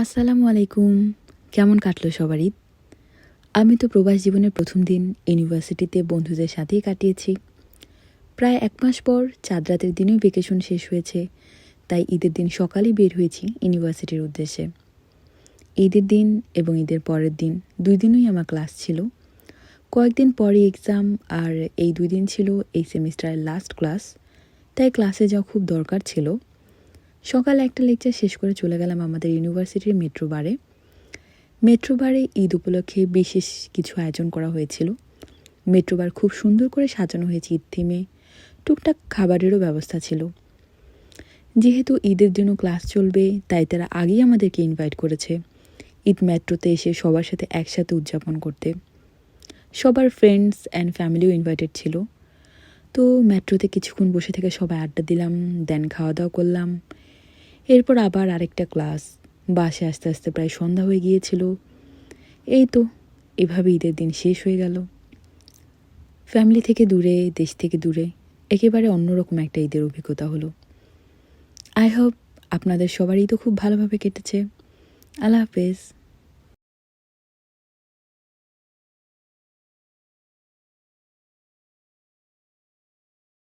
আসসালামু আলাইকুম। কেমন কাটলো সবার ঈদ? আমি তো প্রবাস জীবনের প্রথম দিন ইউনিভার্সিটিতে বন্ধুদের সাথেই কাটিয়েছি। প্রায় ১ মাস পর চাঁদ রাতের দিনেই ভ্যাকেশন শেষ হয়েছে, তাই ঈদের দিন সকালেই বের হয়েছি ইউনিভার্সিটির উদ্দেশ্যে। ঈদের দিন এবং ঈদের পরের দিন ২ দিনই আমার ক্লাস ছিল। কয়েকদিন পরে এক্সাম, আর এই ২ দিন ছিল এই সেমিস্টারের লাস্ট ক্লাস, তাই ক্লাসে যাওয়া খুব দরকার ছিল। সকালে একটা লেকচার শেষ করে চলে গেলাম আমাদের ইউনিভার্সিটির মেট্রো বারে। মেট্রো বারে ঈদ উপলক্ষে বিশেষ কিছু আয়োজন করা হয়েছিল। মেট্রো বার খুব সুন্দর করে সাজানো হয়েছে ঈদ থিমে। টুকটাক খাবারেরও ব্যবস্থা ছিল। যেহেতু ঈদের দিনও ক্লাস চলবে, তাই তারা আগেই আমাদেরকে ইনভাইট করেছে ঈদ মেট্রোতে এসে সবার সাথে একসাথে উদযাপন করতে। সবার ফ্রেন্ডস অ্যান্ড ফ্যামিলিও ইনভাইটেড ছিল। তো মেট্রোতে কিছুক্ষণ বসে থেকে সবাই আড্ডা দিলাম, দেন খাওয়া দাওয়া করলাম। এরপর আবার আরেকটা ক্লাস। বাসে আস্তে আস্তে প্রায় সন্ধ্যা হয়ে গিয়েছিল। এই তো এভাবে ঈদের দিন শেষ হয়ে গেল। ফ্যামিলি থেকে দূরে, দেশ থেকে দূরে, একেবারে অন্যরকম একটা ঈদের অভিজ্ঞতা হলো। আই হোপ আপনাদের সবারই তো খুব ভালোভাবে কেটেছে। আল্লাহ হাফেজ।